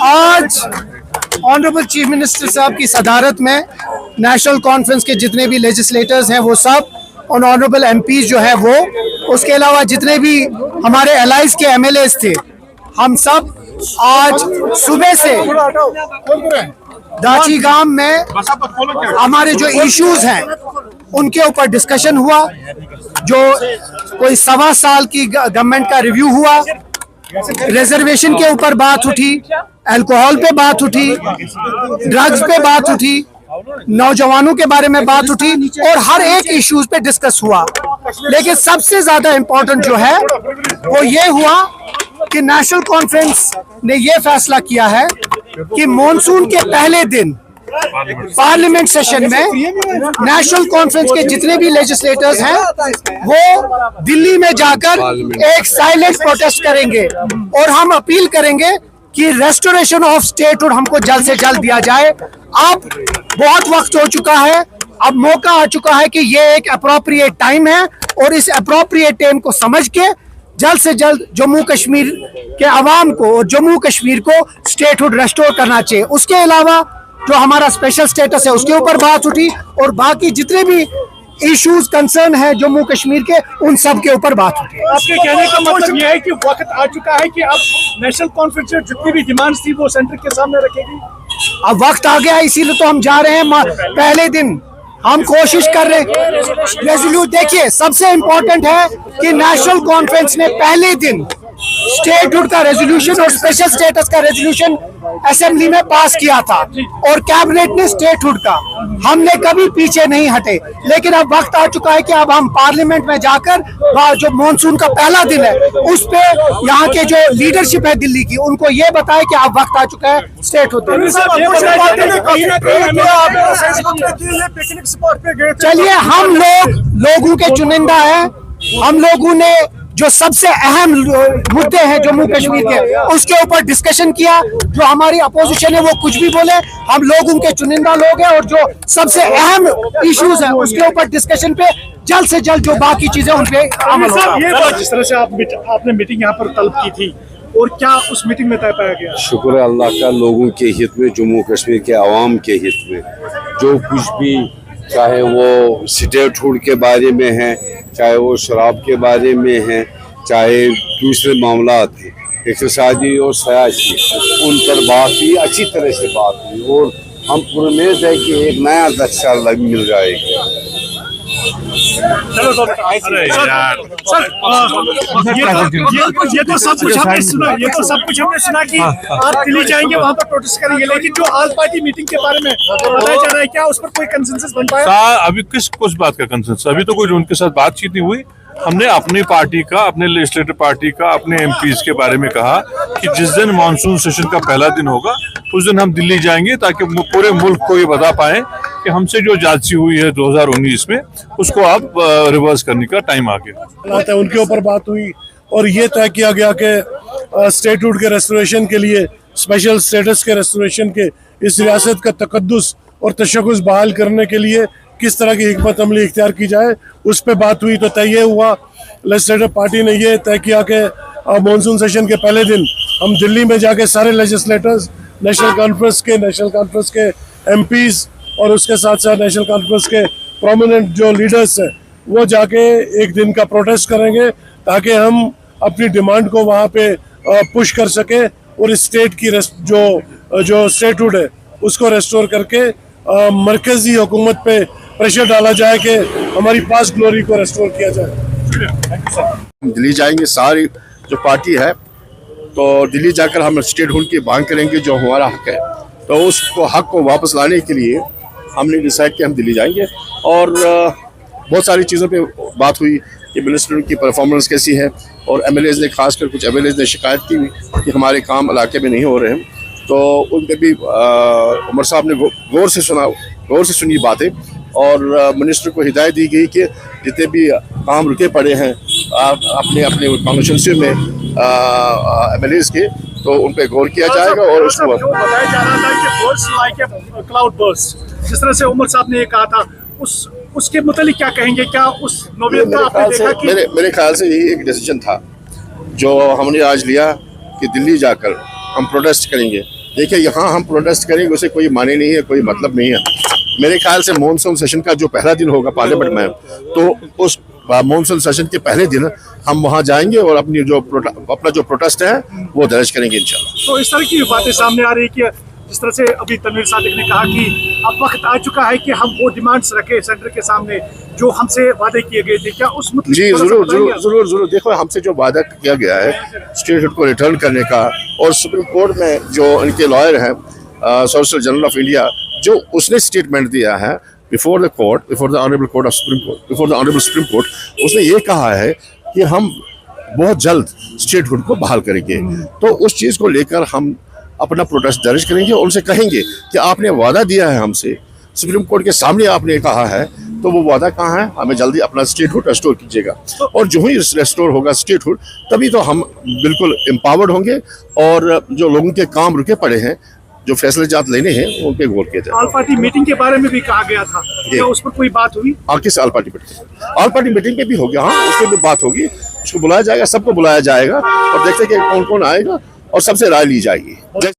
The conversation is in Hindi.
आज ऑनरेबल चीफ मिनिस्टर साहब की सदारत में नेशनल कॉन्फ्रेंस के जितने भी लेजिस्लेटर्स हैं वो सब और ऑनरेबल एमपीज जो है वो, उसके अलावा जितने भी हमारे एलाइज के एमएलएस थे, हम सब आज सुबह से दाची गांव में हमारे जो इश्यूज हैं उनके ऊपर डिस्कशन हुआ। जो कोई 1.25 साल की गवर्नमेंट का रिव्यू हुआ, रिजर्वेशन के ऊपर बात उठी, अल्कोहल पे बात उठी, ड्रग्स पे बात उठी, नौजवानों के बारे में बात उठी और हर एक इश्यूज पे डिस्कस हुआ। लेकिन सबसे ज्यादा इंपॉर्टेंट जो है वो ये हुआ कि नेशनल कॉन्फ्रेंस ने ये फैसला किया है कि मॉनसून के पहले दिन पार्लियामेंट सेशन में नेशनल कॉन्फ्रेंस के जितने भी लेजिस्लेटर्स हैं वो दिल्ली में जाकर एक साइलेंट प्रोटेस्ट करेंगे और हम अपील करेंगे कि रेस्टोरेशन ऑफ स्टेटहुड हमको जल्द से जल्द दिया जाए। अब बहुत वक्त हो चुका है, अब मौका आ चुका है कि ये एक अप्रोप्रिएट टाइम है और इस अप्रोप्रिएट टाइम को समझ के जल्द से जल्द जम्मू कश्मीर के अवाम को और जम्मू कश्मीर को स्टेटहुड रेस्टोर करना चाहिए। उसके अलावा जो हमारा स्पेशल स्टेटस है उसके ऊपर बात उठी और बाकी जितने भी इश्यूज कंसर्न है जम्मू कश्मीर के उन सब के ऊपर बात उठी। आपके कहने का मतलब यह है कि वक्त आ चुका है कि अब नेशनल कॉन्फ्रेंस में जितनी भी डिमांड्स थी वो सेंटर के सामने रखेगी। अब वक्त आ गया, इसीलिए तो हम जा रहे हैं। पहले दिन हम कोशिश कर रहे हैं रेजोल्यूट। देखिए, सबसे इंपॉर्टेंट है कि नेशनल कॉन्फ्रेंस ने पहले दिन स्टेटहुड का रेजोल्यूशन और स्पेशल स्टेटस का रेजोल्यूशन असेंबली में पास किया था और कैबिनेट ने स्टेटहुड का। हमने कभी पीछे नहीं हटे, लेकिन अब वक्त आ चुका है कि अब हम पार्लियामेंट में जाकर जो मॉनसून का पहला दिन है उस पे यहाँ के जो लीडरशिप है दिल्ली की उनको ये बताए कि अब वक्त आ चुका है स्टेटहुड। चलिए, हम लोगों के चुनिंदा हैं। हम लोगों ने जो सबसे अहम मुद्दे हैं जम्मू कश्मीर के उसके ऊपर डिस्कशन किया। जो हमारी अपोजिशन है वो कुछ भी बोले, हम लोग उनके चुनिंदा लोग हैं और जो सबसे अहम इश्यूज हैं उसके ऊपर डिस्कशन पे जल्द से जल्द जो बाकी चीजें उन पे अमल होगा। जिस तरह से आपने मीटिंग यहाँ पर तलब की थी और क्या उस मीटिंग में तय पाया गया? शुक्र है अल्लाह का, लोगों के हित में, जम्मू कश्मीर के अवाम के हित में जो कुछ भी, चाहे वो स्टेटहुड के बारे में है, चाहे वो शराब के बारे में है, चाहे दूसरे मामलात हैं इक़्तिसादी और सियासी, उन पर बात हुई, अच्छी तरह से बात हुई और हम पुरउम्मीद है कि एक नया दक्षा मिल जाएगा। ये तो सब कुछ हमने सुना कि आप दिल्ली जाएंगे, वहाँ पर प्रोटेस्ट करेंगे, लेकिन जो ऑल पार्टी मीटिंग के बारे में बताया जा रहा है, क्या उस पर कोई कंसेंसस बन पाया? अभी कुछ बात का कंसेंसस, अभी तो कोई उनके साथ बातचीत नहीं हुई। हमने अपनी पार्टी का, अपने लेजिस्लेटिव पार्टी का, अपने एमपीज के बारे में कहा कि जिस दिन मानसून सेशन का पहला दिन होगा उस दिन हम दिल्ली जाएंगे ताकि पूरे मुल्क को ये बता पाए कि हमसे जो जादसी हुई है 2019 में उसको आप रिवर्स करने का टाइम आ गया। उनके ऊपर बात हुई और ये तय किया गया कि स्टेटहुड के रेस्टोरेशन के लिए, स्पेशल स्टेटस के रेस्टोरेशन के, इस रियासत का तकद्दुस और तशक्कुस बहाल करने के लिए किस तरह की हिकमत अमली इख्तियार की जाए, उस पर बात हुई। तो तय हुआ, लेजिस्लेटिव पार्टी ने ये तय किया कि मॉनसून सेशन के पहले दिन हम दिल्ली में जाके सारे लेजिस्लेटर्स, नेशनल कॉन्फ्रेंस के एमपीज और उसके साथ साथ नेशनल कॉन्फ्रेंस के प्रोमिनेंट जो लीडर्स हैं वो जाके एक दिन का प्रोटेस्ट करेंगे ताकि हम अपनी डिमांड को वहाँ पे पुश कर सके और इस स्टेट की जो स्टेटहुड है उसको रेस्टोर करके मरकजी हुकूमत पे प्रेशर डाला जाए कि हमारी पास्ट ग्लोरी को रेस्टोर किया जाए। दिल्ली जाएंगे सारी जो पार्टी है, तो दिल्ली जाकर हम स्टेटहुड की मांग करेंगे जो हमारा हक है। तो उसको हक को वापस लाने के लिए हमने डिसाइड किया हम दिल्ली जाएंगे और बहुत सारी चीज़ों पे बात हुई कि मिनिस्टर की परफॉर्मेंस कैसी है और एमएलएज ने, खासकर कुछ एमएलएज ने शिकायत की कि हमारे काम इलाके में नहीं हो रहे हैं। तो उन पर भी उमर साहब ने गौर से सुनी बातें और मिनिस्टर को हिदायत दी गई कि जितने भी काम रुके पड़े हैं अपने अपने कॉन्स्टिट्यूंसी में एमएलएज के, तो उन पर गौर किया जाएगा। और उसको बताया जा रहा था कि burst like a cloud burst, जिस तरह से उमर साहब ने कहा था, उस उसके मुतालिक क्या कहेंगे? क्या उस नोबेलियत का आपने देखा कि मेरे ख्याल से यही एक डिसीजन था जो हमने आज लिया कि दिल्ली जाकर हम प्रोटेस्ट करेंगे। देखिए, यहाँ हम प्रोटेस्ट करेंगे उसे कोई माने नहीं है, कोई मतलब नहीं है। मेरे ख्याल से मॉनसून सेशन का जो पहला दिन होगा पार्लियामेंट में, तो उस मॉनसून सेशन के पहले दिन हम वहाँ जाएंगे और अपना जो प्रोटेस्ट है वो दर्ज करेंगे इंशाल्लाह। तो इस तरह की बातें सामने आ रही है कि जिस तरह से अभी तनवीर सादिक ने कहा कि अब वक्त आ चुका है कि हम वो डिमांड्स रखें सेंटर के सामने जो हमसे वादे किए गए थे। क्या उस मुद्दे जी जरूर देखो, हमसे जो वादा किया गया है स्टेटहुड को रिटर्न करने का, और सुप्रीम कोर्ट में जो इनके लॉयर हैं सॉलिसिटर जनरल ऑफ इंडिया, जो उसने स्टेटमेंट दिया है before the court, before the honourable court of supreme court, before the honourable supreme court, उसने ये कहा है कि हम बहुत जल्द स्टेटहुड को बहाल करेंगे। तो उस चीज़ को लेकर हम अपना प्रोटेस्ट दर्ज करेंगे और उनसे कहेंगे कि आपने वादा दिया है हमसे, सुप्रीम कोर्ट के सामने आपने कहा है, तो वो वादा कहाँ है? हमें जल्दी अपना स्टेटहुड रेस्टोर कीजिएगा। और जो ही रेस्टोर होगा स्टेटहुड, तभी तो हम बिल्कुल एम्पावर्ड होंगे और जो लोगों के काम रुके पड़े हैं, जो फैसले जात लेने हैं, उन पे गौर किया जाए। ऑल पार्टी मीटिंग के बारे में भी कहा गया था, क्या उस पर कोई बात हुई? किस all party meeting? All party meeting पे भी हो गया, हाँ, उस पर भी बात होगी, उसको बुलाया जाएगा, सबको बुलाया जाएगा और देखते हैं कि कौन कौन आएगा और सबसे राय ली जाएगी।